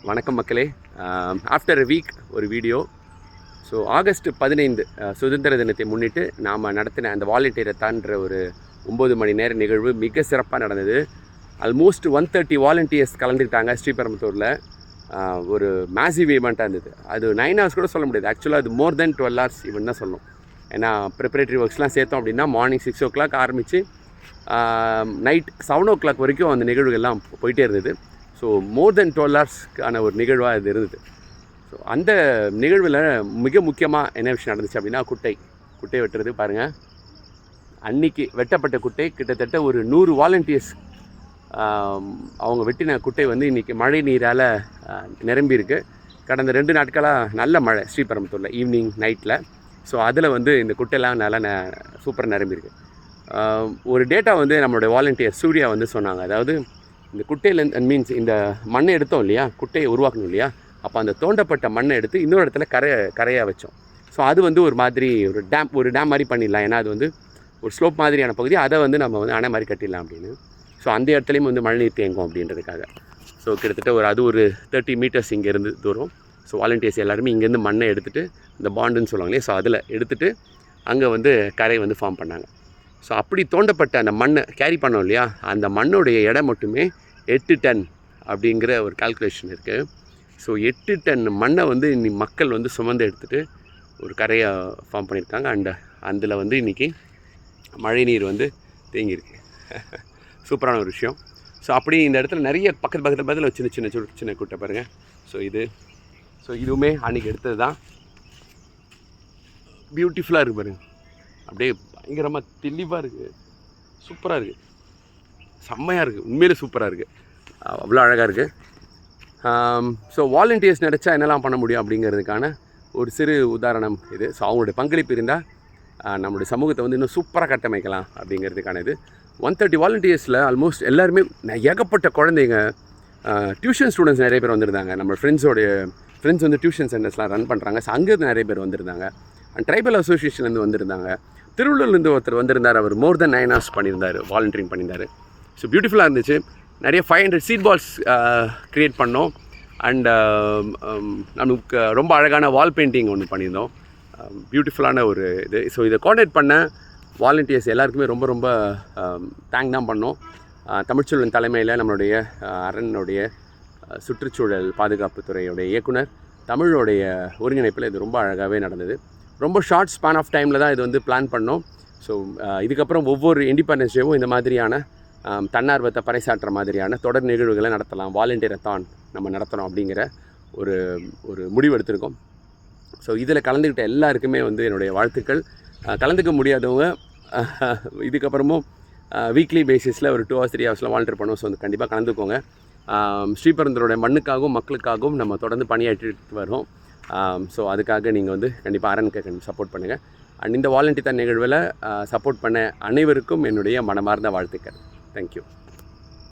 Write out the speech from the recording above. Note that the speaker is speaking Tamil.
வணக்கம் மக்களே. ஆஃப்டர் எ வீக் ஒரு வீடியோ. ஸோ ஆகஸ்ட் 15 சுதந்திர தினத்தை முன்னிட்டு நாம் நடத்தின அந்த வாலண்டியரத்தான்ற ஒரு 9 மணி நேர நிகழ்வு மிக சிறப்பாக நடந்தது. ஆல்மோஸ்ட் 130 வாலண்டியர்ஸ் கலந்துக்கிட்டாங்க ஸ்ரீபெரும்புத்தூரில். ஒரு மேசிவ் ஈவெண்ட்டாக இருந்தது. அது 9 hours கூட சொல்ல முடியாது. ஆக்சுவலாக அது மோர் தென் 12 hours ஈவெண்ட் தான் சொல்லணும். ஏன்னா ப்ரிப்பரேட்டரி ஒர்க்ஸ்லாம் சேர்த்தோம் அப்படின்னா மார்னிங் 6 o'clock ஆரம்பித்து நைட் 7 o'clock வரைக்கும் அந்த நிகழ்வுகள்லாம் போயிட்டே இருந்தது. ஸோ மோர் தென் 12 hours ஒரு நிகழ்வாக இது இருந்தது. ஸோ அந்த நிகழ்வில் மிக முக்கியமாக என்ன விஷயம் நடந்துச்சு அப்படின்னா குட்டை வெட்டுறது. பாருங்கள், அன்றைக்கி வெட்டப்பட்ட குட்டை கிட்டத்தட்ட ஒரு 100 வாலண்டியர்ஸ் அவங்க வெட்டின குட்டை வந்து இன்றைக்கி மழை நீரால் நிரம்பியிருக்கு. கடந்த 2 நாட்களாக நல்ல மழை ஸ்ரீபெரும்புத்தூரில் ஈவினிங் நைட்டில். ஸோ அதில் வந்து இந்த குட்டையெல்லாம் நல்லா சூப்பராக நிரம்பியிருக்கு. ஒரு டேட்டா வந்து நம்மளுடைய வாலண்டியர் சூர்யா வந்து சொன்னாங்க. அதாவது இந்த குட்டையில் மீன்ஸ் இந்த மண்ணை எடுத்தோம் இல்லையா, குட்டையை உருவாக்கணும் இல்லையா, அப்போ அந்த தோண்டப்பட்ட மண்ணை எடுத்து இன்னொரு இடத்துல கரையாக வச்சோம். ஸோ அது வந்து ஒரு மாதிரி ஒரு டேம் மாதிரி பண்ணிடலாம். ஏன்னா அது வந்து ஒரு ஸ்லோப் மாதிரியான பகுதி, அதை வந்து நம்ம வந்து அணை மாதிரி கட்டிடலாம் அப்படின்னு. ஸோ அந்த இடத்துலையும் வந்து மழைநீர் தேங்கும் அப்படின்றதுக்காக. ஸோ கிட்டத்தட்ட ஒரு 30 meters இங்கேருந்து தூரம். ஸோ வாலண்டியர்ஸ் எல்லாருமே இங்கேருந்து மண்ணை எடுத்துகிட்டு இந்த பாண்டுன்னு சொல்லுவாங்க இல்லையா, ஸோ அதில் எடுத்துகிட்டு அங்கே வந்து கரை வந்து ஃபார்ம் பண்ணாங்க. ஸோ அப்படி தோண்டப்பட்ட அந்த மண்ணை கேரி பண்ணோம் இல்லையா, அந்த மண்ணுடைய எடை மட்டுமே 8 டன் அப்படிங்கிற ஒரு கால்குலேஷன் இருக்குது. ஸோ 8 டன் மண்ணை வந்து இன்னைக்கு மக்கள் வந்து சுமந்து எடுத்துகிட்டு ஒரு கரையை ஃபார்ம் பண்ணியிருக்காங்க. அதில் வந்து இன்றைக்கி மழை நீர் வந்து தேங்கியிருக்கு. சூப்பரான ஒரு விஷயம். ஸோ அப்படி இந்த இடத்துல நிறைய பக்கத்தில் சின்ன குட்டை பாருங்கள். ஸோ இதுவுமே அன்றைக்கி எடுத்தது தான். பியூட்டிஃபுல்லாக இருக்குது பாருங்கள், அப்படியே பயங்கரமாக தெளிவாக இருக்குது, சூப்பராக இருக்குது, செம்மையாக இருக்குது, உண்மையிலே சூப்பராக இருக்குது, அவ்வளோ அழகாக இருக்குது. ஸோ வாலண்டியர்ஸ் நினச்சா என்னெல்லாம் பண்ண முடியும் அப்படிங்கிறதுக்கான ஒரு சிறு உதாரணம் இது. ஸோ அவங்களுடைய பங்களிப்பு இருந்தால் நம்மளுடைய சமூகத்தை வந்து இன்னும் சூப்பராக கட்டமைக்கலாம் அப்படிங்கிறதுக்கான இது. 130 வாலண்டியர்ஸில் ஆல்மோஸ்ட் எல்லாருமே ஏகப்பட்ட குழந்தைங்க, டியூஷன் ஸ்டூடெண்ட்ஸ் நிறைய பேர் வந்திருந்தாங்க. நம்ம ஃப்ரெண்ட்ஸ் வந்து டியூஷன் சென்டர்ஸ்லாம் ரன் பண்ணுறாங்க. ஸோ அங்கேருந்து நிறைய பேர் வந்திருந்தாங்க. அண்ட் ட்ரைபல் அசோசியேஷன்லேருந்து வந்திருந்தாங்க. திருவள்ளூர்லேருந்து ஒருத்தர் வந்திருந்தார். அவர் மோர் தென் 9 hours பண்ணியிருந்தார், வாலண்டியரிங் பண்ணியிருந்தார். ஸோ பியூட்டிஃபுல்லாக இருந்துச்சு. நிறைய 500 சீட் பால்ஸ் க்ரியேட் பண்ணோம். அண்ட் நமக்கு ரொம்ப அழகான வால் பெயிண்டிங் ஒன்று பண்ணியிருந்தோம். பியூட்டிஃபுல்லான ஒரு இது. ஸோ இதை கோஆர்டினேட் பண்ண வாலண்டியர்ஸ் எல்லாருக்குமே ரொம்ப ரொம்ப தேங்க் தான் பண்ணோம். தமிழ்ச்செல்வன் தலைமையில் நம்மளுடைய அரணுடைய சுற்றுச்சூழல் பாதுகாப்பு துறையுடைய இயக்குனர் தமிழோடைய ஒருங்கிணைப்பில் இது ரொம்ப அழகாகவே நடந்தது. ரொம்ப ஷார்ட் ஸ்பான் ஆஃப் டைமில் தான் இது வந்து பிளான் பண்ணோம். ஸோ இதுக்கப்புறம் ஒவ்வொரு இண்டிபெண்டன்ஸ் டேவும் இந்த மாதிரியான தன்னார்வத்தை பறைசாற்றுற மாதிரியான தொடர் நிகழ்வுகளை நடத்தலாம், வாலண்டியரத்தான் நம்ம நடத்தணும் அப்படிங்கிற ஒரு முடிவு எடுத்திருக்கோம். ஸோ இதில் கலந்துக்கிட்ட எல்லாருக்குமே வந்து என்னுடைய வாழ்த்துக்கள். கலந்துக்க முடியாதவங்க இதுக்கப்புறமும் வீக்லி பேசிஸில் ஒரு 2 hours 3 hours வாலண்டியர் பண்ணுவோம். ஸோ கண்டிப்பாக கலந்துக்கோங்க. ஸ்ரீபெரும்புத்தூருடைய மண்ணுக்காகவும் மக்களுக்காகவும் நம்ம தொடர்ந்து பணியாற்றிட்டு வரோம். ஸோ அதுக்காக நீங்கள் வந்து கண்டிப்பாக அரணுக்கு சப்போர்ட் பண்ணுங்கள். அண்ட் இந்த வாலண்டியர் நிகழ்வில் சப்போர்ட் பண்ண அனைவருக்கும் என்னுடைய மனமார்ந்த வாழ்த்துக்கள். தேங்க்யூ.